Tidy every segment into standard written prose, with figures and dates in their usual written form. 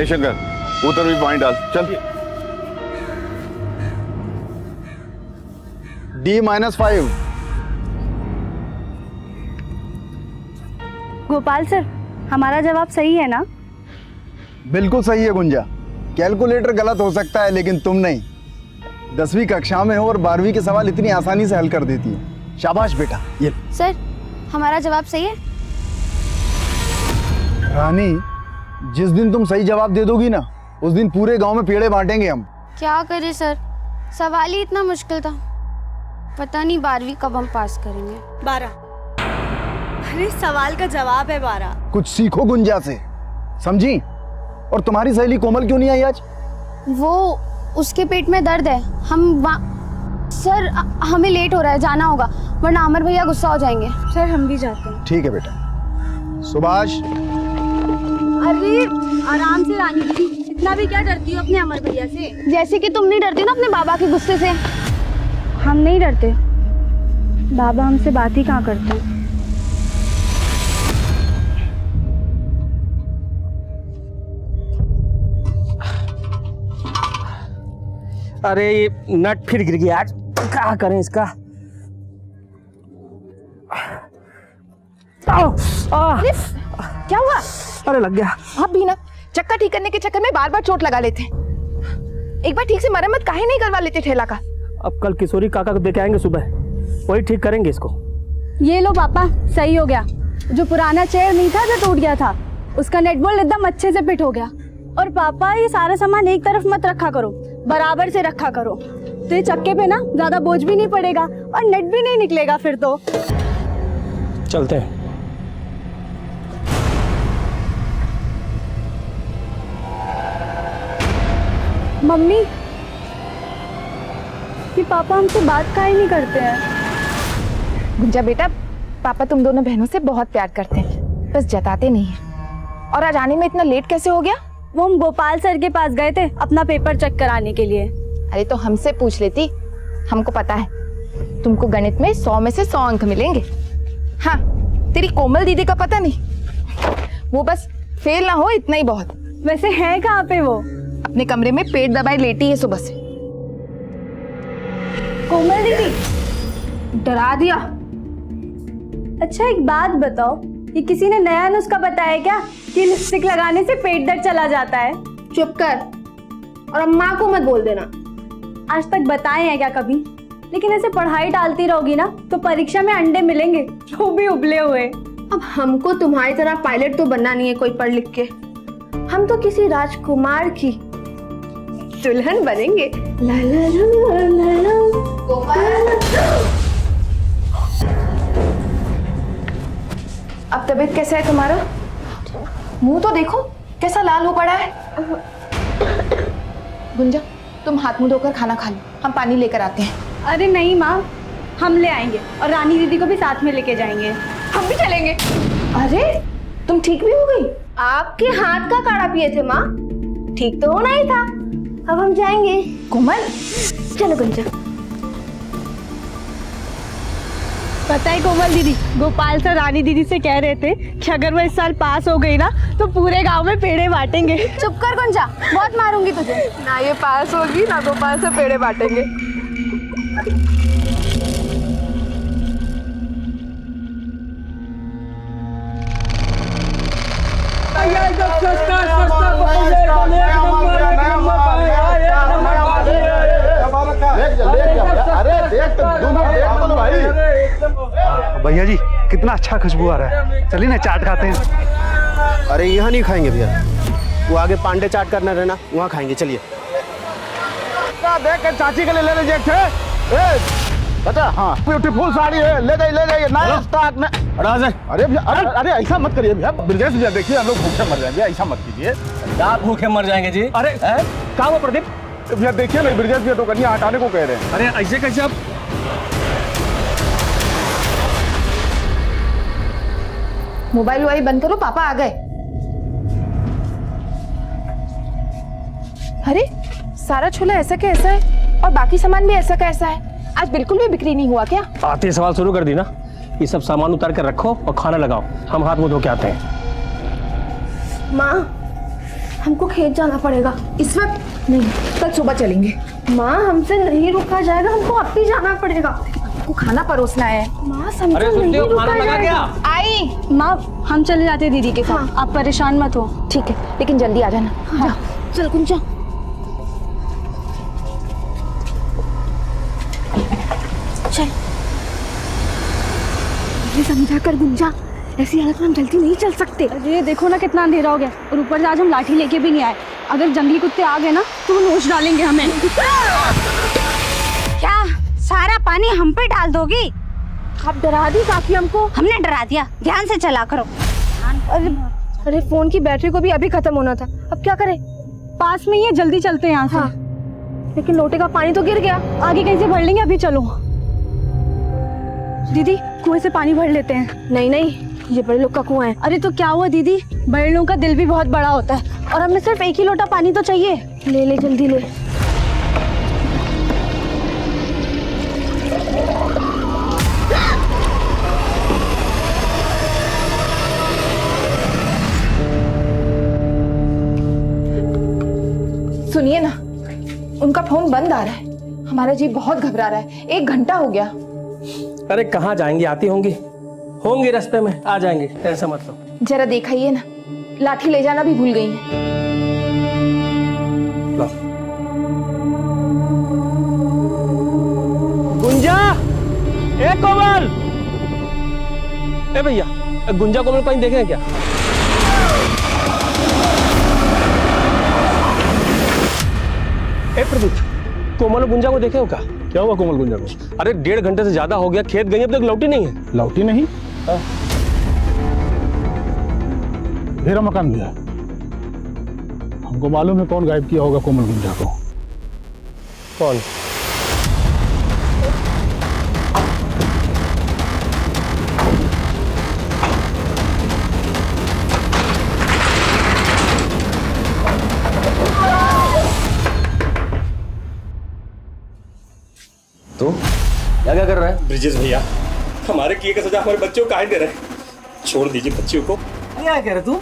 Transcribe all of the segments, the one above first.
ए शंकर उधर भी पानी डाल चल। D-5। गोपाल सर, हमारा जवाब सही है ना? बिल्कुल सही है गुंजा। कैलकुलेटर गलत हो सकता है लेकिन तुम नहीं। 10वीं कक्षा में हो और 12वीं के सवाल इतनी आसानी से हल कर देती हो। शाबाश बेटा। ये सर, हमारा जवाब सही है। रानी, जिस दिन तुम सही जवाब दे दोगी ना, उस दिन पूरे गांव में पेड़े बांटेंगे हम। क्या करें सर, सवाल ही इतना मुश्किल था। पता नहीं 12वीं कब हम पास करेंगे। 12। अरे सवाल का जवाब है 12। कुछ सीखो गुंजा से, समझी? और तुम्हारी सहेली कोमल क्यों नहीं आई आज? वो उसके पेट में दर्द है। सर हमें लेट हो रहा है, जाना होगा वरना अमर भैया गुस्सा हो जाएंगे। सर हम भी जाते हैं। ठीक है बेटा। सुभाष। अरे आराम से रानी दीदी, इतना भी क्या डरती हो अपने अमर भैया से? जैसे कि तुम नहीं डरती ना अपने बाबा के गुस्से से। हम नहीं डरते, बाबा हमसे बात ही कहाँ करते हैं। अरे ये नट फिर गिर गया आज, क्या करें इसका। क्या हुआ? अरे लग गया। आप भी ना चक्का ठीक करने के चक्कर में बार बार चोट लगा लेते। एक बार ठीक से मरम्मत काहे नहीं करवा लेते ठेला का? अब कल किशोरी काका को देके आएंगे सुबह, वही ठीक करेंगे इसको। ये लो पापा, सही हो गया। जो पुराना चेयर नहीं था जो टूट गया था, उसका नेट बोल्ट एकदम अच्छे से फिट हो गया। और पापा ये सारा सामान एक तरफ मत रखा करो, बराबर से रखा करो, तो ये चक्के पे ना ज्यादा बोझ भी नहीं पड़ेगा और नेट भी नहीं निकलेगा फिर तो। चलते हैं। मम्मी, ये पापा हमसे बात काहे नहीं करते हैं? गुंजा बेटा, पापा तुम दोनों बहनों से बहुत प्यार करते हैं, बस जताते नहीं हैं। और आज आने में इतना लेट कैसे हो गया? वो हम गोपाल सर के पास गए थे अपना पेपर चेक कराने के लिए। अरे तो हमसे पूछ लेती, हमको पता है तुमको गणित में 100 में से 100 अंक मिलेंगे। हाँ, तेरी कोमल दीदी का पता नहीं, वो बस फेल ना हो इतना ही बहुत। वैसे है कहाँ पे वो? अपने कमरे में पेट दबाए लेटी है सुबह से। कोमल दीदी, डरा दिया। अच्छा एक बात बताओ, ये किसी ने नया नुस्खा बताया क्या कि लिपस्टिक लगाने से पेट दर्द चला जाता है? चुप कर, और अम्मा को मत बोल देना। आज तक बताए हैं क्या कभी? लेकिन ऐसे पढ़ाई डालती रहोगी ना तो परीक्षा में अंडे मिलेंगे, जो भी उबले हुए। अब हमको तुम्हारी तरह पायलट तो बनना नहीं है कोई पढ़ लिख के, हम तो किसी राजकुमार की दुल्हन बनेंगे। ला ला ला ला ला। अब तबीयत कैसा है तुम्हारा? मुंह तो देखो कैसा लाल हो पड़ा है। गुंजा, तुम हाथ मुंह धोकर खाना खा लो, हम पानी लेकर आते हैं। अरे नहीं माँ, हम ले आएंगे और रानी दीदी को भी साथ में लेके जाएंगे। हम भी चलेंगे। अरे तुम ठीक भी हो गई? आपके हाथ का काढ़ा पिए थे माँ, ठीक तो होना ही था। अब हम जाएंगे। कोमल चलो गुंजा। पता है कोमल दीदी, गोपाल सर रानी दीदी से कह रहे थे कि अगर वो इस साल पास हो गई ना तो पूरे गांव में पेड़े बांटेंगे। चुप कर गुंजा, बहुत मारूंगी तुझे। ना ये पास होगी ना गोपाल से पेड़े बांटेंगे। भैया जी कितना अच्छा खुशबू आ रहा है, चलिए ना चाट खाते हैं। अरे यहाँ नहीं खाएंगे भैया, वो आगे पांडे चाट करना रहना, वहाँ खाएंगे। चलिए। देख के चाची के लिए ले लीजिए। बता, हाँ ब्यूटीफुल साड़ी है, ले जाइए नया स्टॉक में। अरे भैया, अरे ऐसा मत करिए भैया। ब्रजेश भैया देखिए, हम लोग भूखे मर जाएंगे, ऐसा मत कीजिए। क्या भूखे मर जाएंगे जी? अरे क्या हुआ प्रदीप? भैया देखिए ना, ब्रजेश भैया तो कन्या हटाने को कह रहे हैं। अरे ऐसे कैसे? आप मोबाइल वाइल बंद करो, पापा आ गए। अरे सारा छोला ऐसा का ऐसा है और बाकी सामान भी ऐसा का ऐसा है। आज बिल्कुल भी बिक्री नहीं हुआ क्या? आते ही सवाल शुरू कर दी ना। ये सब सामान उतार कर रखो और खाना लगाओ, हम हाथ मुंह धो के आते हैं। माँ हमको खेत जाना पड़ेगा। इस वक्त नहीं, कल सुबह चलेंगे। माँ हमसे नहीं रुका जाएगा, हमको अब भी जाना पड़ेगा। आपको खाना परोसना है। माँ समझो, नहीं रुका जाएगा। आई माँ हम चले जाते हैं दीदी के साथ। हाँ। आप परेशान मत हो। ठीक है, लेकिन जल्दी आ जाना। हाँ। चल गुंजा, चल। ये समझा कर गुंजा, ऐसी हालत में हम जल्दी नहीं चल सकते। अरे देखो ना कितना अंधेरा हो गया, और ऊपर से आज हम लाठी लेके भी नहीं आए। अगर जंगली कुत्ते आ गए ना तो वो नोच डालेंगे हमें। क्या सारा पानी हम पे डाल दोगी? आप डरा दी काफी हमको। हमने डरा दिया, ध्यान से चला करो। अरे फोन की बैटरी को भी अभी खत्म होना था, अब क्या करें? पास में ही है, जल्दी चलते हैं यहाँ से। हाँ, लेकिन लोटे का पानी तो गिर गया। आगे कहीं से भर लेंगे, अभी चलो। दीदी कुएं से पानी भर लेते हैं। नहीं नहीं, ये बड़े लोग का कुआं है। अरे तो क्या हुआ दीदी, बड़े लोगों का दिल भी बहुत बड़ा होता है, और हमें सिर्फ एक ही लोटा पानी तो चाहिए। ले ले जल्दी ले। सुनिए ना, उनका फोन बंद आ रहा है। हमारा जी बहुत घबरा रहा है, 1 घंटा हो गया। अरे कहाँ जाएंगी, आती होंगी रास्ते में, आ जाएंगे, टेंशन मत लो। जरा देखिए ना, लाठी ले जाना भी भूल गई है। लो। गुंजा, ए कोमल, ए भैया, गुंजा कोमल कहीं देखे हैं क्या? ए प्रदीप, कोमल और गुंजा को देखे हो क्या? क्या हुआ कोमल गुंजा को? अरे 1.5 घंटे से ज्यादा हो गया, खेत गई, अब तक लौटी नहीं है। लौटी नहीं? मेरा मकान भी है। हमको मालूम है कौन गायब किया होगा कोमल गुंजा को। कौन? तो क्या कर रहा है ब्रिजेश भैया? हमारे किए का सजा हमारे बच्चों को काहे दे रहे हैं? छोड़ दीजिए बच्चियों को। क्या कह रहे तू?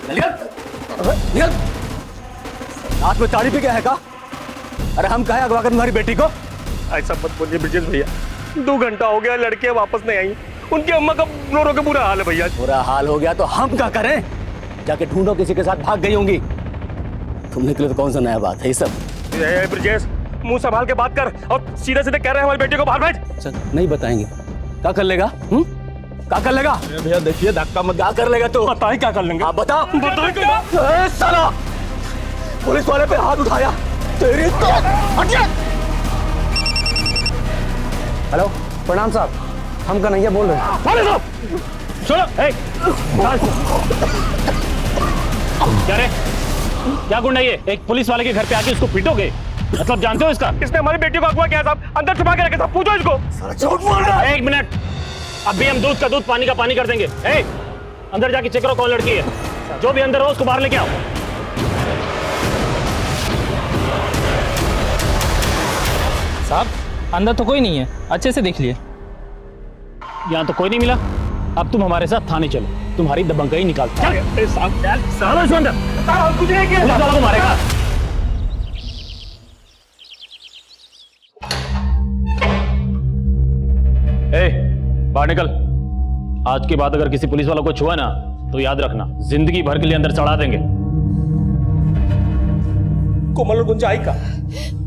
निकल! हाथ में ताड़ी पी गया है का? अरे हम कहे अगवा कर तुम्हारी बेटी को? ऐसा मत बोलिए ब्रिजेश भैया, 2 घंटा हो गया, लड़कियां वापस नहीं आई। उनकी अम्मा का रो रो के बुरा हाल है भैया। बुरा हाल हो गया तो हम क्या करें? जाके ढूंढो, किसी के साथ भाग गई होंगी। तुम निकले तो कौन सा नया बात है ये सब? ब्रिजेश, मुंह संभाल के बात कर, और सीधे सीधे कह रहे हैं हमारी बेटी को बाहर भेज। चल, नहीं बताएंगे। क्या कर लेगा? क्या कर लेगा? भैया देखिए, धक्का मत। क्या कर लेगा तू? बताए क्या कर लेंगे? आप बता। बताए क्या? साला पुलिस वाले पे हाथ उठाया तेरी तो। हेलो, प्रणाम साहब, हम कन्हैया बोल रहे हैं। छोड़ो, क्या रे, क्या गुंडा ये? एक पुलिस वाले के घर पे आके इसको पीटोगे? मतलब जानते हो इसका? इसने हमारी बेटी को अगवा किया साहब, अंदर छुपा के रखे साहब, पूछो इसको। झूठ बोल रहा है। 1 मिनट, अभी हम दूध का दूध, पानी का पानी कर देंगे। अंदर जाके चेक करो कौन लड़की है। जो भी अंदर हो उसको बाहर लेके आओ। साहब अंदर तो कोई नहीं है, अच्छे से देख लिए। यहाँ तो कोई नहीं मिला। अब तुम हमारे साथ थाने चलो, तुम्हारी दबंगई निकाल। मारेगा। बाहर निकल। आज के बाद अगर किसी पुलिस वाला को छुआ ना तो याद रखना, जिंदगी भर के लिए अंदर चढ़ा देंगे। कोमल और गुंजा आई का?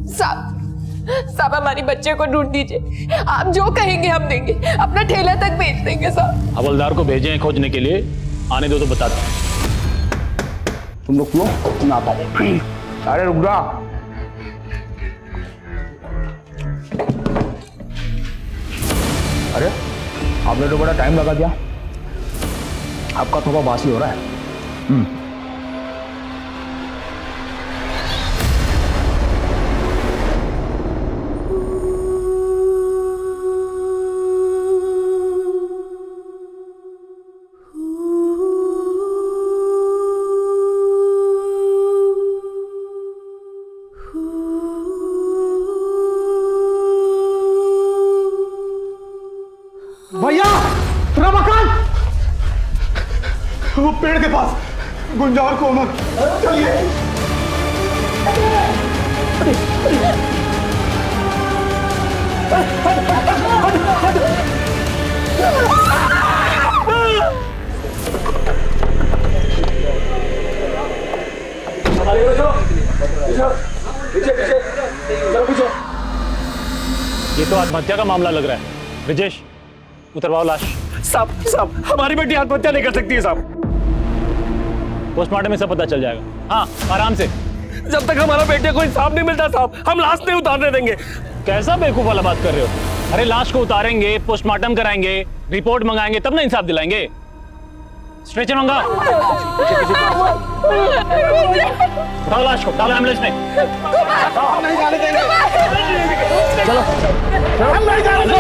साहब हमारी बच्चे को ढूंढ दीजिए, आप जो कहेंगे हम देंगे, अपना ठेला तक भेज देंगे साहब। हवलदार को भेजे हैं खोजने के लिए, आने दो तो बता दो। तुम लोग क्यों ना आता? अरे रुक जा। अरे आपने तो बड़ा टाइम लगा दिया, आपका थोड़ा बासी हो रहा है। भैया, रमाकांत, वो पेड़ के पास गुंजा और कोमल चलिए। ये तो आत्महत्या का मामला लग रहा है। ब्रिजेश, उतरवाओ लाश। साहब हमारी बेटी आत्महत्या नहीं कर सकती है साहब। पोस्टमार्टम में सब पता चल जाएगा। हाँ, आराम से। जब तक हमारा बेटे को इंसाफ नहीं मिलता साहब, हम लाश नहीं उतारने देंगे। कैसा बेवकूफ वाला बात कर रहे हो? अरे लाश को उतारेंगे, पोस्टमार्टम कराएंगे, रिपोर्ट मंगाएंगे, तब ना इंसाफ दिलाएंगे। स्ट्रेचर मंगाओ। उठाओ लाश को, डालो एम्बुलेंस में। हम नहीं जाने देंगे। चलो। हम नहीं जाने देंगे।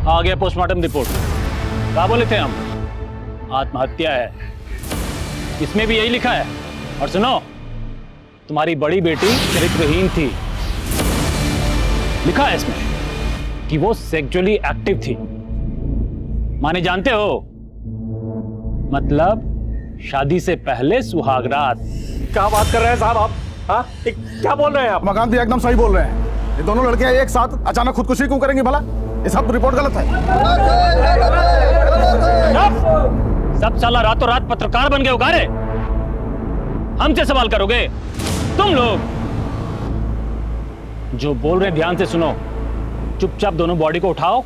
आ गया पोस्टमार्टम रिपोर्ट। क्या बोले थे हम? आत्महत्या है। इसमें भी यही लिखा है। और सुनो, तुम्हारी बड़ी बेटी चरित्रहीन थी। लिखा है इसमें कि वो सेक्सुअली एक्टिव थी। माने जानते हो, मतलब शादी से पहले सुहागरात। क्या बात कर रहे हैं साहब आप? हाँ, क्या बोल रहे हैं आप? मकान भी एकदम सही बोल रहे हैं। ये दोनों लड़कियां एक साथ अचानक खुदकुशी क्यों करेंगी भला? ये सब रिपोर्ट गलत है। सब साला रातों रात पत्रकार बन गए उगारे। हमसे सवाल करोगे तुम लोग? जो बोल रहे ध्यान से सुनो। चुपचाप दोनों बॉडी को उठाओ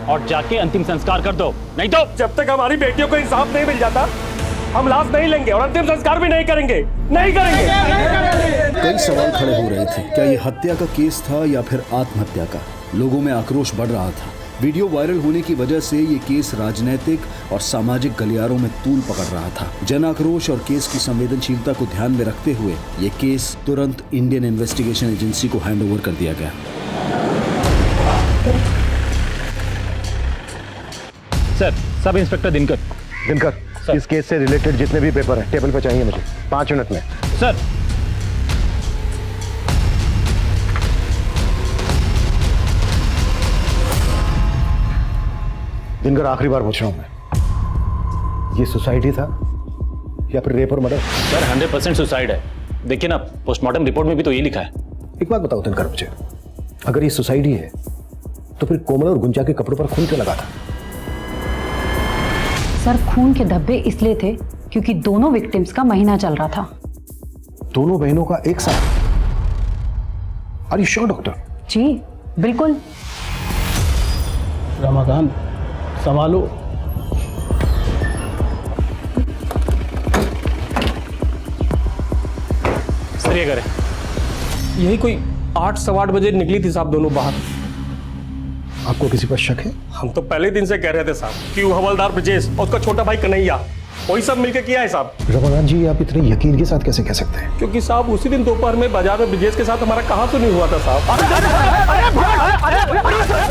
और जाके अंतिम संस्कार कर दो, नहीं तो जब तक हमारी बेटियों को इंसाफ नहीं मिल जाता, हम लाश नहीं लेंगे और अंतिम संस्कार भी नहीं करेंगे। नहीं करेंगे। कई सवाल खड़े हो रहे थे। क्या ये हत्या का केस था या फिर आत्महत्या का? लोगों में आक्रोश बढ़ रहा था। वीडियो वायरल होने की वजह से ये केस राजनीतिक और सामाजिक गलियारों में तूल पकड़ रहा था। जन आक्रोश और केस की संवेदनशीलता को ध्यान में रखते हुए ये केस तुरंत इंडियन इन्वेस्टिगेशन एजेंसी को हैंडओवर कर दिया गया। Sir, sub inspector Dinkar. Dinkar, इस केस से रिलेटेड जितने भी पेपर हैं टेबल पर चाहिए मुझे 5 मिनट में। सर। दिनकर, आखिरी बार पूछ रहा हूं मैं, ये सुसाइड ही था या फिर रेप और मर्डर? सर 100% सुसाइड है। देखिए ना, पोस्टमार्टम रिपोर्ट में भी तो ये लिखा है। एक बात बताओ दिनकर मुझे, अगर ये सुसाइड ही है तो फिर कोमल और गुंजा के कपड़ों पर खून क्यों लगा था? सर, खून के धब्बे इसलिए थे क्योंकि दोनों विक्टिम्स का महीना चल रहा था। दोनों बहनों का एक साथ? Are you sure doctor? जी बिल्कुल। रमाकांत, संभालो। सर ये करें। यही कोई 8 सवा 8 बजे निकली थी साहब दोनों बाहर। आपको किसी पर शक है? हम तो पहले दिन से कह रहे थे साहब कि वो हवलदार ब्रिजेश और उसका छोटा भाई कन्हैया, वही सब मिलकर किया है साहब। रमाकांत जी, आप इतने यकीन के साथ कैसे कह सकते हैं? क्योंकि साहब उसी दिन दोपहर में बाजार में ब्रिजेश के साथ हमारा कहाँ तो नहीं हुआ था साहब।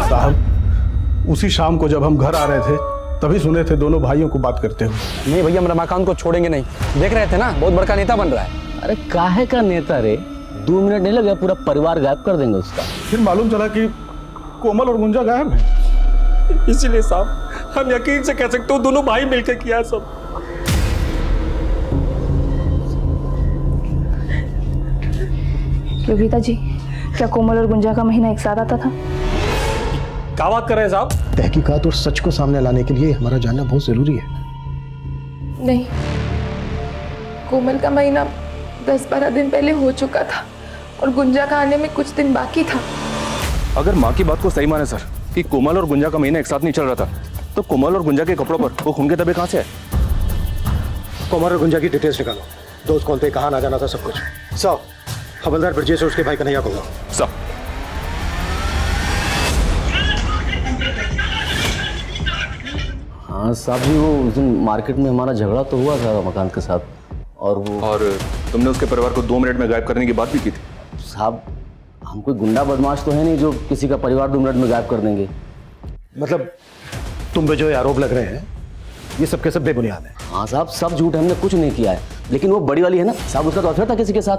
साहब, उसी शाम को जब हम घर आ रहे थे तभी सुने थे दोनों भाइयों को बात करते हुए। नहीं भैया, हम रमाकांत को छोड़ेंगे नहीं। देख रहे थे ना, बहुत बड़का नेता बन रहा है। अरे काहे का नेता रे? 2 मिनट नहीं लगे, पूरा परिवार गायब कर देंगे उसका। फिर मालूम चला कि कोमल और गुंजा गायब है। इसीलिए साहब हम यकीन से कह सकते हो दोनों भाई मिलकर किया है सब। योगिता जी, क्या कोमल और गुंजा का महीना एक साथ आता था? क्या बात कर रहे हैं साहब? तहकीकात और सच को सामने लाने के लिए हमारा जानना बहुत जरूरी है। नहीं, कोमल का महीना 10-12 दिन पहले हो चुका था और गुंजा का आने में कुछ दिन बाकी था। अगर माँ की बात को सही माने सर कि कोमल और गुंजा का महीना एक साथ नहीं चल रहा था, तो कोमल और गुंजा के कपड़ों पर वो खून के धब्बे कहाँ से है? कोमल और गुंजा की डिटेल्स निकालो। दोस्त कौन थे, कहाँ ना जाना था, सब कुछ। सौ हवलदार ब्रजेश और उसके भाई कन्हैया को लो। सब। हाँ साहब जी, वो उस दिन मार्केट में हमारा झगड़ा तो हुआ था रमाकांत के साथ, और तुमने उसके परिवार को 2 मिनट में गायब करने की बात भी की थी। साहब, हम कोई गुंडा बदमाश तो है नहीं जो किसी का परिवार 2 मिनट में गायब कर देंगे। मतलब तुम पे जो आरोप लग रहे हैं ये सब के सब बेबुनियाद है? हाँ साहब, सब झूठ है, हमने कुछ नहीं किया है। लेकिन वो बड़ी वाली है ना साहब, उसका तो अफेयर था किसी के साथ।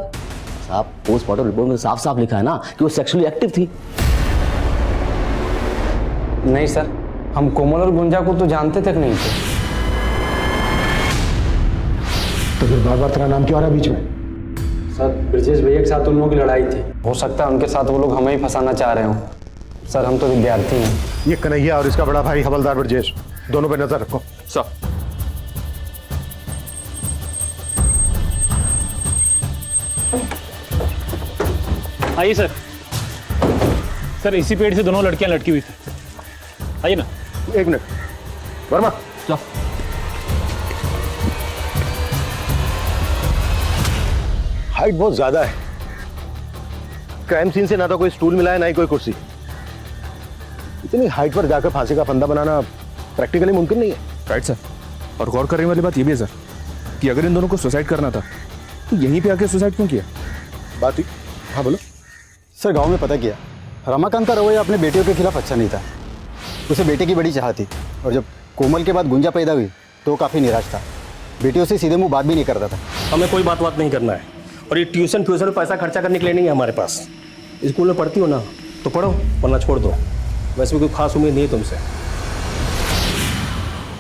साहब पोस्टमार्टम रिपोर्ट में साफ साफ लिखा है ना कि वो सेक्सुअली एक्टिव थी। नहीं सर, हम कोमल और गुंजा को तो जानते तक नहीं थे। तो फिर बार बार तेरा नाम क्यों आ रहा है बीच में? सर ब्रजेश भैया के साथ उन लोगों की लड़ाई थी, हो सकता है उनके साथ वो लोग हमें ही फंसाना चाह रहे हो। सर हम तो विद्यार्थी हैं। ये कन्हैया और इसका बड़ा भाई हवलदार ब्रजेश, दोनों पे नजर रखो। सर आइए सर। सर इसी पेड़ से दोनों लड़कियां लटकी हुई थी, आइए ना। एक मिनट वर्मा, क्या? हाइट बहुत ज्यादा है। क्राइम सीन से ना तो कोई स्टूल मिला है ना ही कोई कुर्सी। इतनी हाइट पर जाकर फांसी का फंदा बनाना प्रैक्टिकली मुमकिन नहीं है। Right sir. और गौर करने वाली बात यह भी है सर कि अगर इन दोनों को सुसाइड करना था तो यहीं पे आके सुसाइड क्यों किया? बात ही। हाँ बोलो। सर गांव में पता किया, रमाकांत का रवैया अपने बेटियों के खिलाफ अच्छा नहीं था। उसे बेटे की बड़ी चाह थी और जब कोमल के बाद गुंजा पैदा हुई तो वो काफ़ी निराश था। बेटियों से सीधे मुंह बात भी नहीं करता था। हमें कोई बात नहीं करना है और ये ट्यूशन में पैसा खर्चा करने के लिए नहीं है हमारे पास। स्कूल में पढ़ती हो ना तो पढ़ो, वरना छोड़ दो। वैसे भी कोई खास उम्मीद नहीं है तुमसे।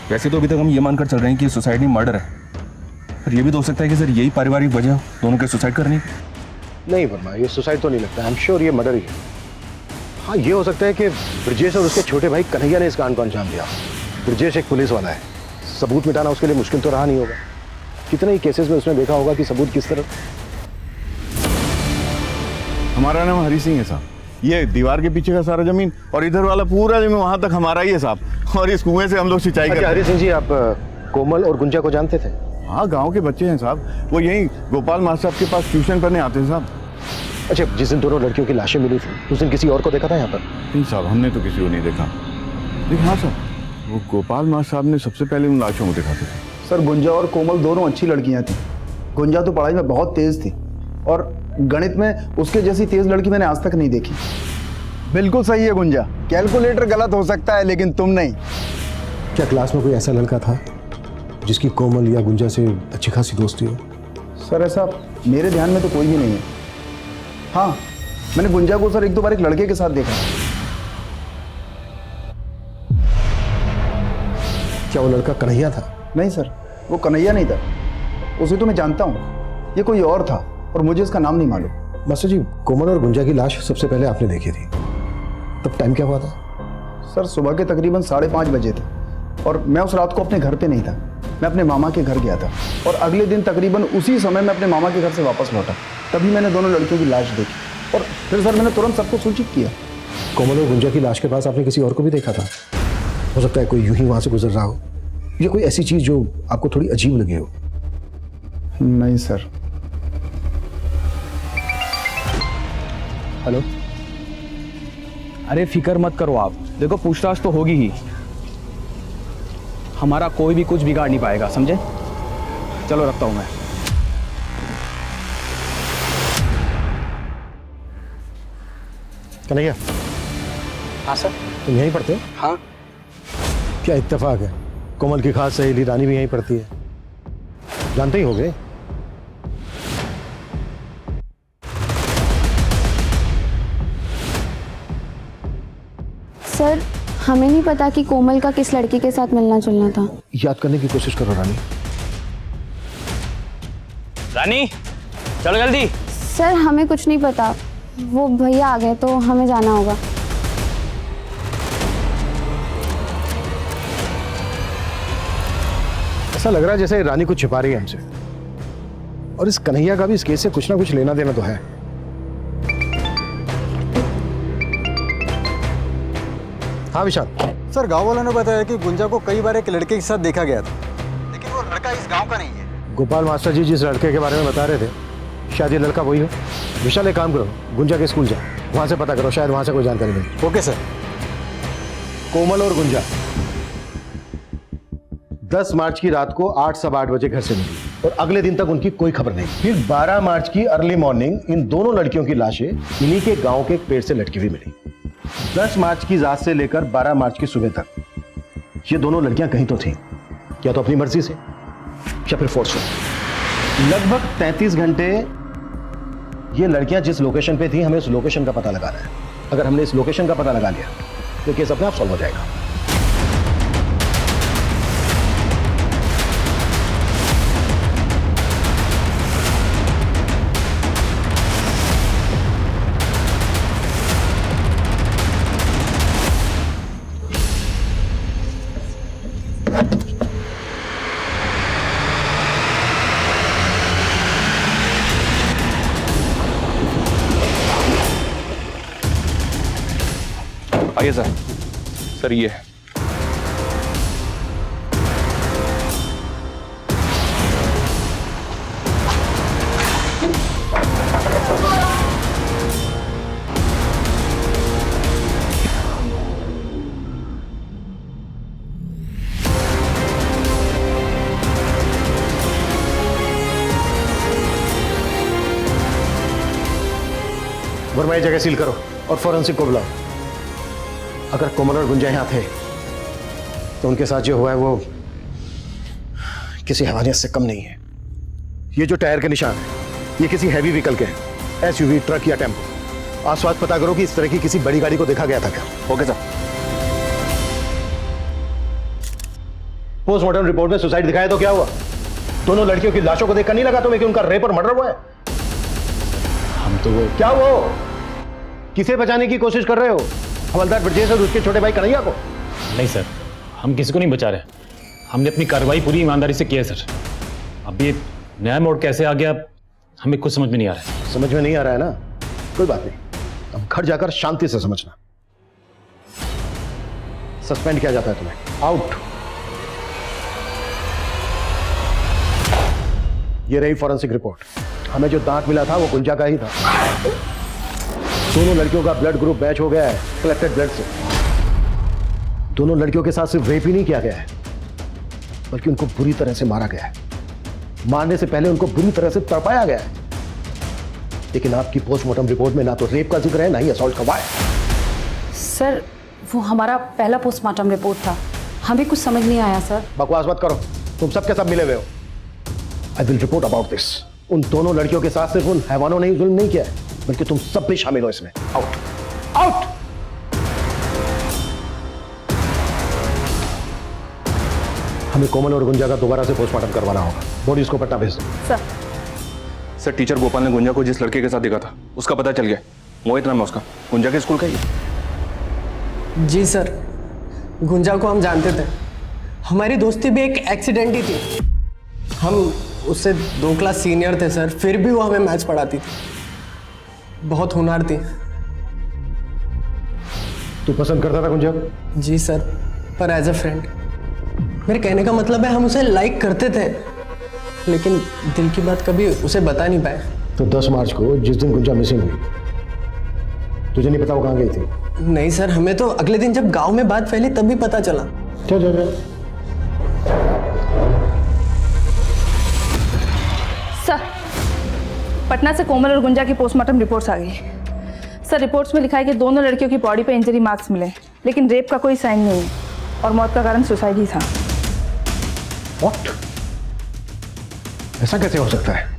वैसे तो अभी तक हम ये मानकर चल रहे हैं कि सुसाइड नहीं मर्डर है, पर यह भी तो हो सकता है कि सर यही पारिवारिक वजह हो दोनों के सुसाइड करने की। नहीं वर्मा, ये सुसाइड तो नहीं लगता। आई एम श्योर ये मर्डर ही है। हाँ ये हो सकता है कि ब्रजेश और उसके छोटे भाई कन्हैया ने इस कांड को अंजाम दिया। ब्रजेश एक पुलिस वाला है, सबूत मिटाना उसके लिए मुश्किल तो रहा नहीं होगा। कितने ही केसेस में उसने देखा होगा कि सबूत किस तरह। हमारा नाम हरी सिंह है साहब। ये दीवार के पीछे का सारा जमीन और इधर वाला पूरा जमीन वहां तक हमारा ही है साहब। और इस कुएं से हम लोग सिंचाई करते हैं। हरी सिंह जी, आप कोमल और गुंजा को जानते थे? हाँ, गांव के बच्चे हैं साहब। वो यहीं गोपाल मास्टर साहब के पास ट्यूशन पढ़ने आते हैं साहब। अच्छा, जिस दिन दोनों लड़कियों की लाशें मिली थी उस दिन किसी और को देखा था यहाँ पर? नहीं साहब, हमने तो किसी को नहीं देखा। लेकिन हाँ साहब, वो गोपाल मास्टर साहब ने सबसे पहले उन लाशों को देखा था। सर गुंजा और कोमल दोनों अच्छी लड़कियां थी। गुंजा तो पढ़ाई में बहुत तेज थी और गणित में उसके जैसी तेज लड़की मैंने आज तक नहीं देखी। बिल्कुल सही है गुंजा, कैलकुलेटर गलत हो सकता है लेकिन तुम नहीं। क्या क्लास में कोई ऐसा लड़का था जिसकी कोमल या गुंजा से अच्छी खासी दोस्ती हो? सर ऐसा मेरे ध्यान में तो कोई भी नहीं है। हाँ, मैंने गुंजा को सर एक दो बार एक लड़के के साथ देखा। क्या वो लड़का कन्हैया था? नहीं सर, वो कन्हैया नहीं था। उसे तो मैं जानता हूँ, ये कोई और था और मुझे इसका नाम नहीं मालूम। मास्टर जी, कोमल और गुंजा की लाश सबसे पहले आपने देखी थी, तब टाइम क्या हुआ था? सर सुबह के तकरीबन 5:30 बजे थे और मैं उस रात को अपने घर पे नहीं था। मैं अपने मामा के घर गया था और अगले दिन तकरीबन उसी समय मैं अपने मामा के घर से वापस लौटा। तभी मैंने दोनों लड़कियों की लाश देखी और फिर सर मैंने तुरंत सबको सूचित किया। कोमल और गुंजा की लाश के पास आपने किसी और को भी देखा था? हो सकता है कोई यूं ही वहां से गुजर रहा हो या कोई ऐसी चीज जो आपको थोड़ी अजीब लगी हो। नहीं सर। हेलो। अरे फिक्र मत करो आप, देखो पूछताछ तो होगी ही, हमारा कोई भी कुछ बिगाड़ नहीं पाएगा, समझे? चलो रखता हूं मैं। कन्हैया। हाँ सर। तुम यहीं पढ़ते हो? हाँ। क्या इत्तेफाक है, कोमल की खास सहेली रानी भी यहीं पढ़ती है। जानते ही होगे। सर हमें नहीं पता कि कोमल का किस लड़की के साथ मिलना जुलना था। याद करने की कोशिश करो रानी। रानी चलो जल्दी। सर हमें कुछ नहीं पता, वो भैया आ गए तो हमें जाना होगा। ऐसा लग रहा है जैसे रानी कुछ छिपा रही है हमसे, और इस कन्हैया का भी इस केस से कुछ ना कुछ लेना देना तो है। हाँ विशाल। सर गांव वालों ने बताया कि गुंजा को कई बार एक लड़के के साथ देखा गया था, लेकिन वो लड़का इस गांव का नहीं है। गोपाल मास्टर जी जिस लड़के के बारे में बता रहे थे, शायद ये लड़का वही हो। विशाल एक काम करो, गुंजा के स्कूल जाओ, वहां से पता करो, शायद वहां से कोई जानकारी मिले। Okay sir. कोमल और गुंजा 10 मार्च की रात को 8 सवा 8 बजे घर से निकली और अगले दिन तक उनकी कोई खबर नहीं। फिर 12 मार्च की अर्ली मॉर्निंग इन दोनों लड़कियों की लाशें इन्हीं के गांव के एक पेड़ से लटकी हुई मिली। 10 मार्च की रात से लेकर 12 मार्च की सुबह तक ये दोनों लड़कियां कहीं तो थीं, या तो अपनी मर्जी से या फिर फोर्सफुल। लगभग 33 घंटे ये लड़कियां जिस लोकेशन पे थी, हमें उस लोकेशन का पता लगाना है। अगर हमने इस लोकेशन का पता लगा लिया तो केस अपने आप सॉल्व हो जाएगा। आइए सर। सर ये है। वर्मा, ये जगह सील करो और फॉरेंसिक को बुलाओ। अगर कोमल और गुंजा यहां थे तो उनके साथ जो हुआ है वो किसी हैवानियत से कम नहीं है। ये जो टायर के निशान है ये किसी हैवी व्हीकल के हैं, एसयूवी, ट्रक या टेम्पो। आसपास पता करो कि इस तरह की किसी बड़ी गाड़ी को देखा गया था क्या। Okay sir. पोस्टमार्टम रिपोर्ट में सुसाइड दिखाया तो क्या हुआ? दोनों लड़कियों की लाशों को देखकर नहीं लगा तुम्हें कि उनका रेप और मर्डर हुआ है? हम तो वो क्या वो किसे बचाने की कोशिश कर रहे हो? हवलदार ब्रजेश और उसके छोटे भाई कन्हैया को? नहीं सर, हम किसी को नहीं बचा रहे। हमने अपनी कार्रवाई पूरी ईमानदारी से की है सर। अब ये नया मोड़ कैसे आ गया हमें कुछ समझ में नहीं आ रहा है। समझ में नहीं आ रहा है ना? कोई बात नहीं, अब घर जाकर शांति से समझना। सस्पेंड किया जाता है तुम्हें। आउट। ये रही फॉरेंसिक रिपोर्ट। हमें जो दांत मिला था वो गुंजा का ही था। दोनों लड़कियों का ब्लड ग्रुप मैच हो गया है कलेक्टेड ब्लड से। दोनों लड़कियों के साथ सिर्फ रेप ही नहीं किया गया है बल्कि उनको बुरी तरह से मारा गया है। मारने से पहले उनको बुरी तरह से तड़पाया गया है। लेकिन आपकी पोस्टमार्टम रिपोर्ट में ना तो रेप का जिक्र है ना ही असॉल्ट का वार। सर वो हमारा पहला पोस्टमार्टम रिपोर्ट था, हमें कुछ समझ नहीं आया सर। बकवास मत करो, तुम सबके सब मिले हुए हो। I will report about this. उन दोनों लड़कियों के साथ सिर्फ उन हैवानों ने ही जुल्म नहीं किया है बल्कि तुम सब भी शामिल हो इसमें। Out out. हमें कोमल और गुंजा का दोबारा से पोस्टमार्टम करवाना होगा। बॉडीज को पटना भेज दो। सर टीचर गोपाल ने गुंजा को जिस लड़के के साथ देखा था उसका पता चल गया। मोहित नाम है उसका, गुंजा के स्कूल का ही। जी सर, गुंजा को हम जानते थे। हमारी दोस्ती भी एक एक्सीडेंट ही थी। हम उससे 2 क्लास सीनियर थे सर, फिर भी वो हमें मैथ्स पढ़ाती थी। बहुत होनहार थी। तू पसंद करता था गुंजा? जी सर, पर एज अ फ्रेंड। मेरे कहने का मतलब है हम उसे लाइक करते थे लेकिन दिल की बात कभी उसे बता नहीं पाए। तो 10 मार्च को जिस दिन गुंजा मिसिंग हुई तुझे नहीं पता वो कहाँ गई थी? नहीं सर, हमें तो अगले दिन जब गांव में बात फैली तभी पता चला। चल सर पटना से कोमल और गुंजा की पोस्टमार्टम रिपोर्ट्स आ गई। सर रिपोर्ट्स में लिखा है कि दोनों लड़कियों की बॉडी पे इंजरी मार्क्स मिले लेकिन रेप का कोई साइन नहीं है और मौत का कारण सुसाइड ही था। What? ऐसा कैसे हो सकता है?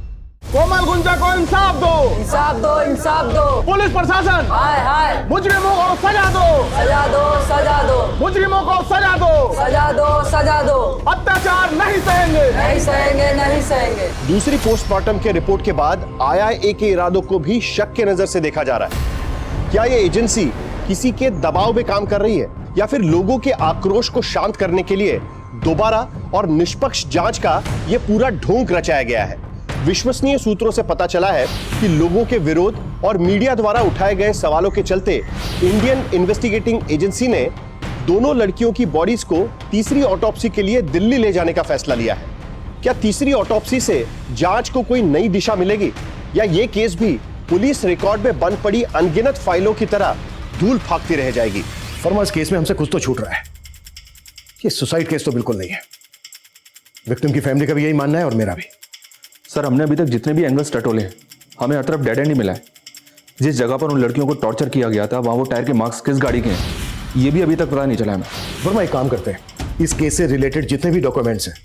कोमल गुंजा को इंसाफ दो, इंसाफ दो, इंसाफ दो। पुलिस प्रशासन हाय हाय। मुजरिमों को सजा दो, सजा दो, सजा दो। मुजरिमों को सजा दो, सजा दो, सजा दो। अत्याचार नहीं सहेंगे, नहीं सहेंगे, नहीं सहेंगे। दूसरी पोस्टमार्टम के रिपोर्ट के बाद आईआईए के इरादों को भी शक के नजर से देखा जा रहा है। क्या ये एजेंसी किसी के दबाव में काम कर रही है या फिर लोगों के आक्रोश को शांत करने के लिए दोबारा और निष्पक्ष जांच का यह पूरा ढोंग रचाया गया है? विश्वसनीय सूत्रों से पता चला है कि लोगों के विरोध और मीडिया द्वारा उठाए गए सवालों के चलते इंडियन इन्वेस्टिगेटिंग एजेंसी ने दोनों लड़कियों की बॉडीज को तीसरी ऑटोप्सी के लिए दिल्ली ले जाने का फैसला लिया है। क्या तीसरी ऑटोप्सी से जांच को कोई नई दिशा मिलेगी या ये केस भी पुलिस रिकॉर्ड में बंद पड़ी अनगिनत फाइलों की तरह धूल फाकती रह जाएगी? फरमा, इस केस में हमसे कुछ तो छूट रहा है। ये सुसाइड केस तो बिल्कुल नहीं है। विक्टिम की फैमिली का भी यही मानना है और मेरा भी। सर हमने अभी तक जितने भी एंगल्स टटोले हैं हमें हर तरफ डेड एंड ही मिला है। जिस जगह पर उन लड़कियों को टॉर्चर किया गया था वहां वो टायर के मार्क्स किस गाड़ी के हैं ये भी अभी तक पता नहीं चला हमें। वर्मा, एक काम करते हैं, इस केस से रिलेटेड जितने भी डॉक्यूमेंट्स हैं,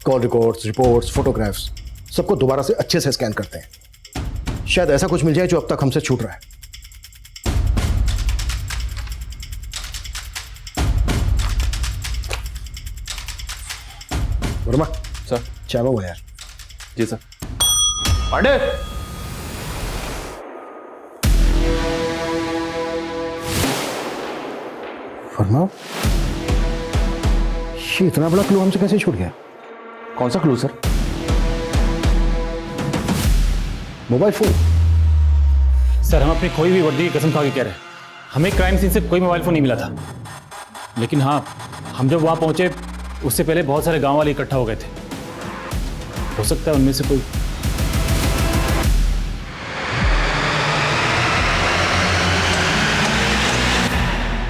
कॉल रिकॉर्ड्स, रिपोर्ट्स, फोटोग्राफ्स, सबको दोबारा से अच्छे से स्कैन करते हैं। शायद ऐसा कुछ मिल जाए जो अब तक हमसे छूट रहा है। वर्मा सर, चाय हुआ यार। जी सर। पांडे, वर्मा, ये इतना बड़ा क्लू हमसे कैसे छूट गया? कौन सा clue sir? Mobile phone. Sir हम अपनी खोई हुई वर्दी की कसम खा के कह रहे हैं, हमें क्राइम सीन से कोई मोबाइल फोन नहीं मिला था। लेकिन हाँ, हम जब वहां पहुंचे उससे पहले बहुत सारे गांव वाले इकट्ठा हो गए थे। हो सकता है उनमें से कोई।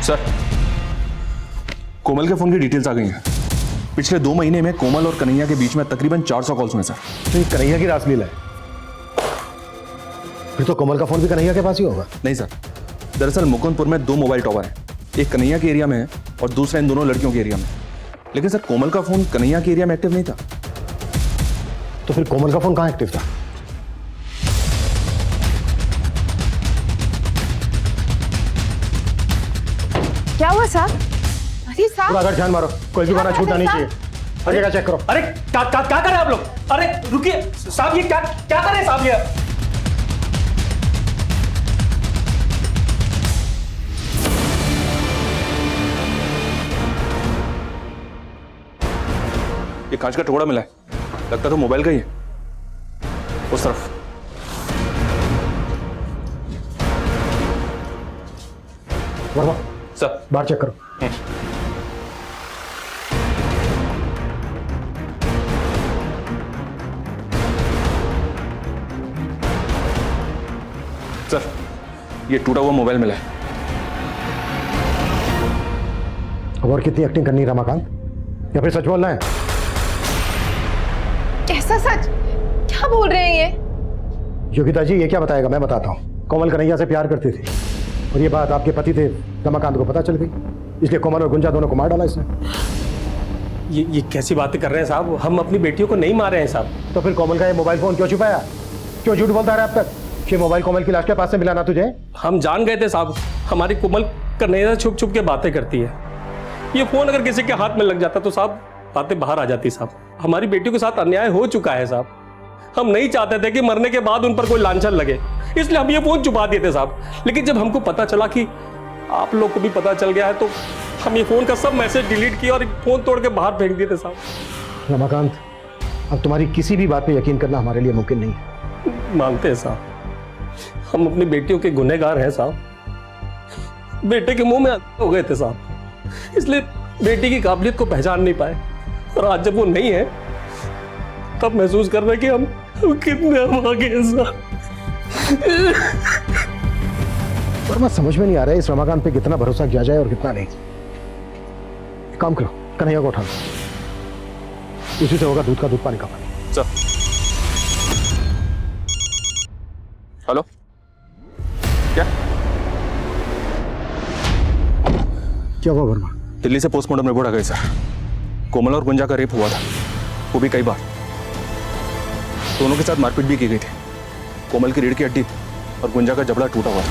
सर, कोमल के फोन की डिटेल्स आ गई हैं। पिछले 2 महीने में कोमल और कन्हैया के बीच में तकरीबन 400 कॉल्स हुए सर। तो ये कन्हैया की रासलीला है? फिर तो कोमल का फोन भी कन्हैया के पास ही होगा। नहीं सर, दरअसल मुकुंदपुर में 2 मोबाइल टावर हैं, एक कन्हैया के एरिया में है और दूसरा इन दोनों लड़कियों के एरिया में। लेकिन सर कोमल का फोन कन्हैया के एरिया में एक्टिव नहीं था। तो फिर कोमल का फोन कहां एक्टिव था? क्या हुआ साहब? अरे साहब, पूरा घर ध्यान मारो, कोई भी गाना छूटना नहीं चाहिए। हर जगह चेक करो। अरे क्या कर रहे हैं आप लोग? अरे रुकिए साहब, ये क्या क्या कर रहे हैं साहब? ये कांच का टुकड़ा मिला है, लगता तो मोबाइल का ही है। उस तरफ। वर्मा सर, बाहर चेक करो। सर, ये टूटा हुआ मोबाइल मिला है। अब और कितनी एक्टिंग करनी है रमाकांत, या फिर सच बोलना है? कैसा सच? क्या बोल रहे हैं ये? योगिता जी, ये क्या बताएगा? मैं बताता हूँ। कोमल कन्हैया से प्यार करती थी और ये बात आपके पति थे रमाकांत को पता चल गई, इसलिए कोमल और गुंजा दोनों को मार डाला इसने। ये कैसी बातें कर रहे हैं साहब? हम अपनी बेटियों को नहीं मारे हैं साहब। तो फिर कोमल का ये मोबाइल फोन क्यों छुपाया? क्यों झूठ बोलता रहा अब तक? ये मोबाइल कोमल की लाश के पास से मिला ना तुझे? हम जान गए थे साहब, हमारी कोमल कन्हैया छुप छुप के बातें करती है। ये फोन अगर किसी के हाथ में लग जाता तो साहब बातें बाहर आ जाती साहब। हमारी बेटियों के साथ अन्याय हो चुका है साहब। हम नहीं चाहते थे कि मरने के बाद उन पर कोई लांछन लगे, इसलिए हम ये फोन छुपा दिए थे साहब। लेकिन जब हमको पता चला कि आप लोग को भी पता चल गया है तो हम ये फोन का सब मैसेज डिलीट किया और फोन तोड़ के बाहर फेंक दिए थे साहब। रमाकांत, अब तुम्हारी किसी भी बात पे यकीन करना हमारे लिए मुमकिन नहीं है। मानते हैं साहब, हम अपनी बेटियों के गुनहगार हैं साहब। बेटे के मुंह में हो गए थे साहब, इसलिए बेटी की काबिलियत को पहचान नहीं पाए। और आज जब वो नहीं है तब महसूस कर रहे हैं कि हम कितने आगे हैं साहब। पर मैं समझ में नहीं आ रहा है इस रमाकांत पे कितना भरोसा किया जाए और कितना नहीं। एक काम करो, कन्हैया को उठा लो, उसी से होगा दूध का दूध पानी का पानी। सर। हेलो, क्या हुआ वर्मा? दिल्ली से पोस्टमार्टम रिपोर्ट आ गई सर। कोमल और गुंजा का रेप हुआ था, वो भी कई बार। दोनों के साथ मारपीट भी की गई थी। कोमल की रीढ़ की हड्डी और गुंजा का जबड़ा टूटा हुआ था।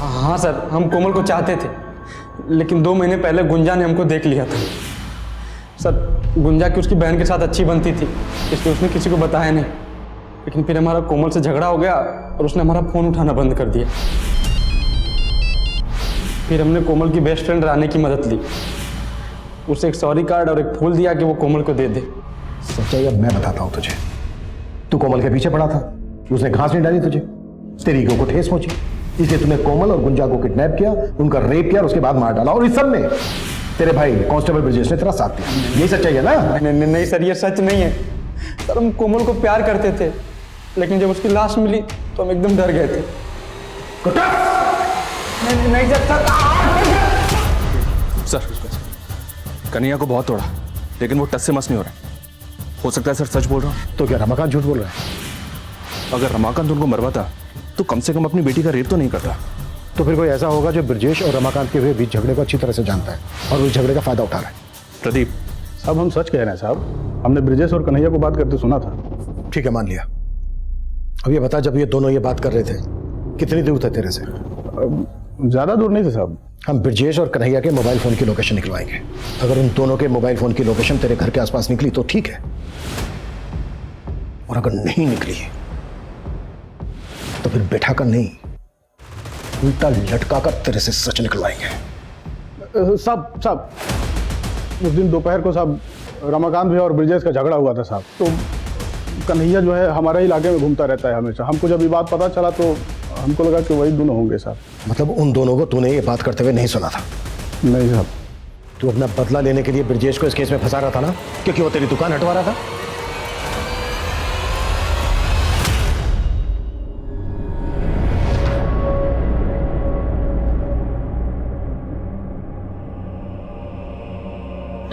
हाँ सर, हम कोमल को चाहते थे, लेकिन 2 महीने पहले गुंजा ने हमको देख लिया था। सर, गुंजा की उसकी बहन के साथ अच्छी बनती थी, इसलिए उसने किसी को बताया नहीं। लेकिन फिर हमारा कोमल से झगड़ा हो गया और उसने हमारा फोन उठाना बंद कर दिया। फिर हमने कोमल की बेस्ट फ्रेंड रानी की मदद ली, उसे एक सॉरी कार्ड और एक फूल दिया कि वो कोमल को दे दे। सच्चाई अब मैं बताता हूँ तुझे। तू कोमल के पीछे पड़ा था, उसने घास नहीं डाली तुझे, तेरी ईगो को ठेस पहुंची, इसलिए तूने कोमल और गुंजा को किडनैप किया, उनका रेप किया और उसके बाद मार डाला। और इस सब में तेरे भाई कांस्टेबल ब्रजेश ने तेरा साथ दिया। यही सच्चाई है ना? नहीं सर, ये सच नहीं है सर। हम कोमल को प्यार करते थे, लेकिन जब उसकी लाश मिली तो हम एकदम डर गए थे। नहीं सर, कन्हैया को बहुत तोड़ा, लेकिन वो टस से मस नहीं हो रहा। हो सकता है सर सच बोल रहा हूँ। तो क्या रमाकांत झूठ बोल रहा है? अगर रमाकांत उनको मरवाता तो कम से कम अपनी बेटी का रेप तो नहीं करता। तो फिर कोई ऐसा होगा जो ब्रजेश और रमाकांत के हुए बीच झगड़े को अच्छी तरह से जानता है और उस झगड़े का फायदा उठा रहा है। प्रदीप साहब, हम सच कह रहे हैं साहब, हमने ब्रजेश और कन्हैया को बात करते सुना था। ठीक है, मान लिया, अब ये बता, जब ये दोनों ये बात कर रहे थे कितनी दूर थे तेरे से? ज्यादा दूर नहीं थे साहब। हम ब्रजेश और कन्हैया के मोबाइल फोन की लोकेशन निकलवाएंगे। अगर उन दोनों के मोबाइल फोन की लोकेशन तेरे घर के आसपास निकली तो ठीक है, और अगर नहीं निकली तो फिर बैठा कर नहीं, उल्टा लटका कर तेरे से सच निकलवाएंगे। साहब उस दिन दोपहर को साहब रमाकांत भी और ब्रजेश का झगड़ा हुआ था साहब। तो कन्हैया जो है हमारे इलाके में घूमता रहता है हमेशा। हमको जब ये बात पता चला तो हमको लगा कि वही दोनों होंगे साहब। मतलब उन दोनों को तूने ये बात करते हुए नहीं सुना था? नहीं साहब। तू अपना बदला लेने के लिए ब्रजेश को इस केस में फंसा रहा था ना, क्योंकि वो तेरी दुकान हटवा रहा था।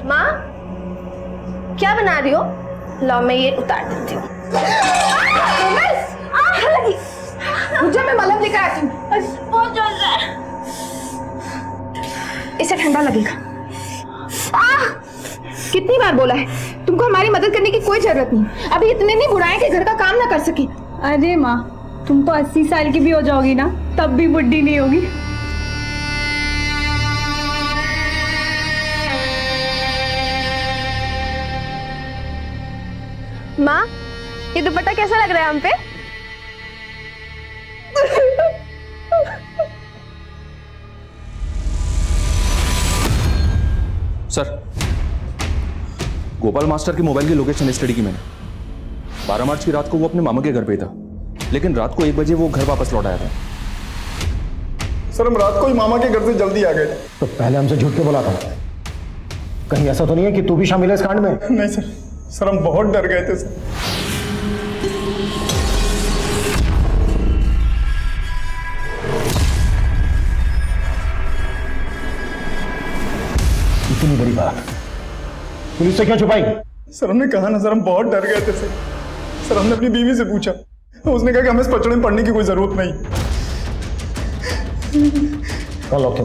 माँ क्या बना रही हो? लो मैं ये उतार देती हूँ। लगी मुझे, मैं मलहम लेकर आती हूँ। बहुत जल रहा है, इसे ठंडा लगेगा। कितनी बार बोला है तुमको हमारी मदद करने की कोई जरूरत नहीं। अभी इतने नहीं बुढ़ाए कि घर का काम ना कर सके। अरे माँ, तुम तो 80 साल की भी हो जाओगी ना, तब भी बुढ़ी नहीं होगी। माँ ये दुपट्टा कैसा लग रहा है हम पे? सर, गोपाल मास्टर की मोबाइल की लोकेशन स्टडी की मैंने। 12 मार्च की रात को वो अपने मामा के घर पे था, लेकिन रात को 1 बजे वो घर वापस लौट आया था। सर हम रात को ही मामा के घर से जल्दी आ गए। तो पहले हमसे झूठ के बोला था। कहीं ऐसा तो नहीं है कि तू भी शामिल है इस कांड में? नहीं सर हम बहुत डर गए थे सर। इतनी बड़ी बात पुलिस से क्यों छुपाई? सर हमने कहा ना सर, हम बहुत डर गए थे सर। हमने अपनी बीवी से पूछा, उसने कहा कि हमें इस पचड़े में पड़ने की कोई जरूरत नहीं। कौन लोग थे?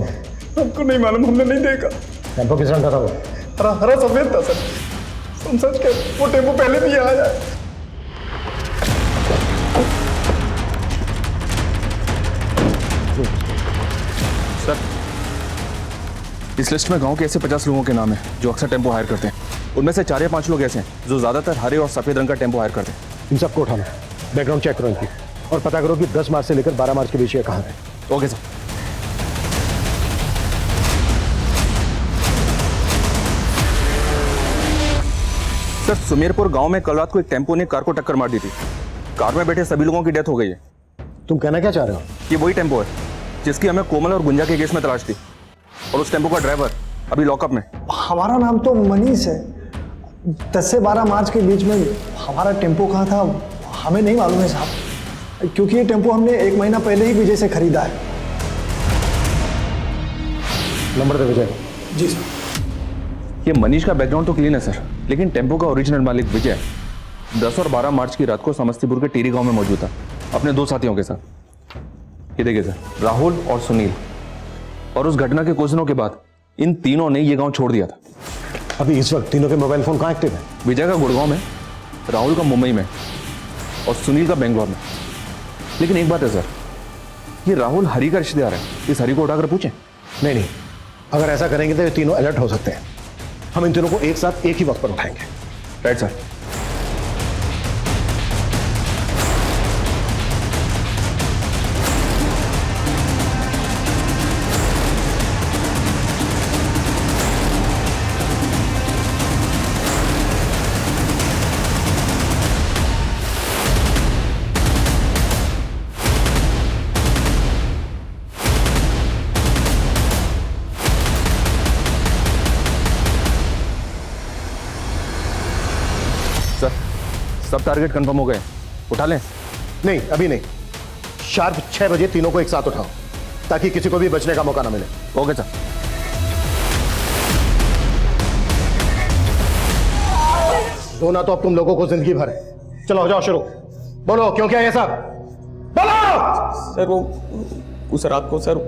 हमको नहीं मालूम, हमने नहीं देखा। टेम्पो किस रंग का था वो? हरा सफेद था सर। तुम सच कह, वो टेम्पो पहले भी आया है। सर, इस लिस्ट में गांव के ऐसे 50 लोगों के नाम हैं जो अक्सर टेम्पो हायर करते हैं। उनमें से 4 या 5 लोग ऐसे हैं जो ज्यादातर हरे और सफेद रंग का टेम्पो हायर करते हैं। इन सबको उठाना, बैकग्राउंड चेक करो इनकी, और पता करो कि 10 मार्च से लेकर 12 मार्च के बीच ये कहाँ है। Okay sir. सर, सुमेरपुर गांव में कल रात को एक टेम्पो ने कार को टक्कर मार दी थी। कार में बैठे सभी लोगों की डेथ हो गई है। तुम कहना क्या चाह रहे हो? ये वही टेम्पो है जिसकी हमें कोमल और गुंजा के केस में तलाश थी, और उस टेम्पो का ड्राइवर अभी लॉकअप में। हमारा नाम तो मनीष है। 10 से 12 मार्च के बीच में हमारा टेम्पो कहाँ था हमें नहीं मालूम है साहब, क्योंकि ये टेम्पो हमने 1 महीना पहले ही विजय से खरीदा है। नंबर दे विजय। जी सर। ये मनीष का बैकग्राउंड तो क्लीन है सर, लेकिन टेम्पो का ओरिजिनल मालिक विजय 10 और 12 मार्च की रात को समस्तीपुर के टीरी गांव में मौजूद था अपने 2 साथियों के साथ। ये देखिए सर, राहुल और सुनील। और उस घटना के कुछ दिनों के बाद इन तीनों ने ये गांव छोड़ दिया था। अभी इस वक्त तीनों के मोबाइल फोन कहाँ एक्टिव है? विजय का गुड़गांव में, राहुल का मुंबई में और सुनील का बेंगलोर में। लेकिन एक बात है सर, ये राहुल हरी का रिश्तेदार है। इस हरी को उठाकर पूछें। नहीं, अगर ऐसा करेंगे तो ये तीनों अलर्ट हो सकते हैं। हम इन तीनों को एक साथ एक ही वक्त पर उठाएंगे। Right sir. सब टारगेट कंफर्म हो गए, उठा लें? नहीं, अभी नहीं। शार्प 6 बजे तीनों को एक साथ उठाओ, ताकि किसी को भी बचने का मौका ना मिले। Okay sir. रोना तो अब तुम लोगों को जिंदगी भर है। चलो हो जाओ शुरू। बोलो क्यों क्या ये सब? बोलो। सर वो उस रात को सर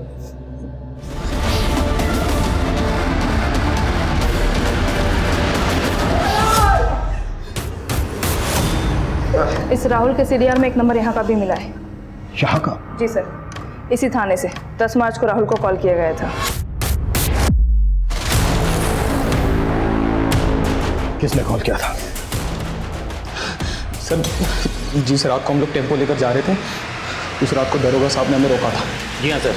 इस राहुल के सीडीआर में एक नंबर यहाँ का भी मिला है। यहाँ का? जी सर, इसी थाने से 10 मार्च को राहुल को कॉल किया गया था। किसने कॉल किया था? सर जी सर, रात को हम लोग टेम्पो लेकर जा रहे थे, उस रात को दरोगा साहब ने हमें रोका था। जी हाँ सर,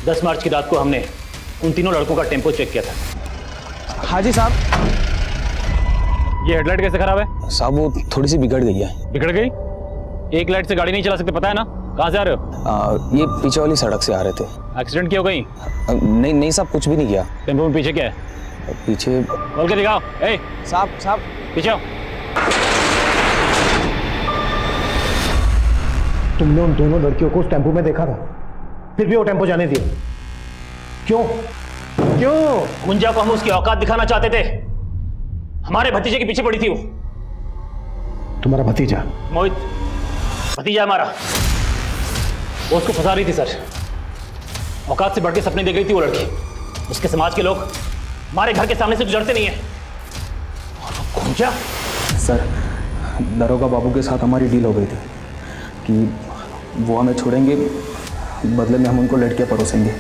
10 मार्च की रात को हमने उन तीनों लड़कों का टेम्पो चेक किया था। हाँ जी साहब। ये हेडलाइट कैसे खराब है? साहब वो थोड़ी सी बिगड़ गई है। बिगड़ गई? एक लाइट से गाड़ी नहीं चला सकते, पता है ना? कहाँ से आ रहे हो? ये पीछे वाली सड़क से आ रहे थे। एक्सीडेंट किया हो कहीं? नहीं साहब, कुछ भी नहीं किया। टेम्पो में पीछे क्या है? पीछे बोल के दिखाओ। ए साहब पीछे आओ। तुमने उन दोनों लड़कियों को उस टेम्पो में देखा था, फिर भी वो टेम्पो जाने दिया क्यों? क्यों? गुंजा को हम उसकी औकात दिखाना चाहते थे। हमारे भतीजे के पीछे पड़ी थी वो। तुम्हारा भतीजा? मोहित भतीजा हमारा, वो उसको फंसा रही थी सर। औकात से बढ़ के सपने देख रही थी वो लड़की। उसके समाज के लोग हमारे घर के सामने से गुजरते नहीं है। और वो गुंजा? सर दरोगा बाबू के साथ हमारी डील हो गई थी कि वो हमें छोड़ेंगे, बदले में हम उनको लड़कियां परोसेंगे।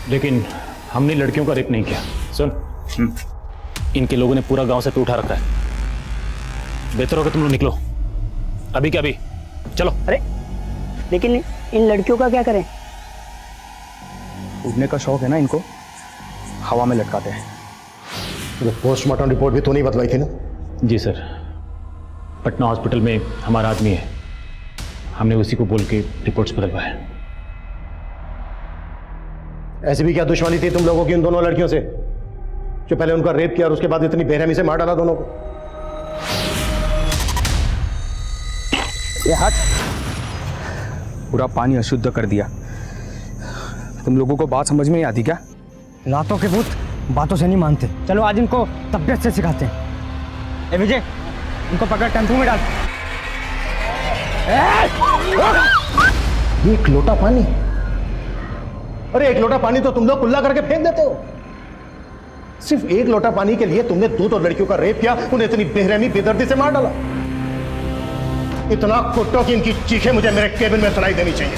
लेकिन हमने लड़कियों का रेप नहीं किया। सुन, इनके लोगों ने पूरा गांव से तो उठा रखा है। बेहतर होगा तुम लोग निकलो अभी के अभी, चलो। अरे लेकिन इन लड़कियों का क्या करें? उड़ने का शौक है ना इनको, हवा में लटकाते हैं। तो पोस्टमार्टम रिपोर्ट भी तो नहीं बदलाई थी ना? जी सर, पटना हॉस्पिटल में हमारा आदमी है, हमने उसी को बोल के रिपोर्ट्स बदलवाए। ऐसी भी क्या दुश्मनी थी तुम लोगों की उन दोनों लड़कियों से, जो पहले उनका रेप किया और उसके बाद इतनी बेरहमी से मार डाला दोनों को? ये हट, पूरा पानी अशुद्ध कर दिया। तुम लोगों को बात समझ में नहीं आती क्या? लातों के भूत बातों से नहीं मानते। चलो आज इनको तबियत से सिखाते हैं। ए विजय, इनको पकड़ टेम्पो में डाल। एक लोटा पानी? अरे एक लोटा पानी तो तुम लोग कुल्ला करके फेंक देते हो। सिर्फ एक लोटा पानी के लिए तुमने दो लड़कियों का रेप किया, उन्हें इतनी बेरहमी बेदर्दी से मार डाला। इतना कुट्टो कि इनकी चीखें मुझे मेरे केबिन में सुनाई देनी चाहिए।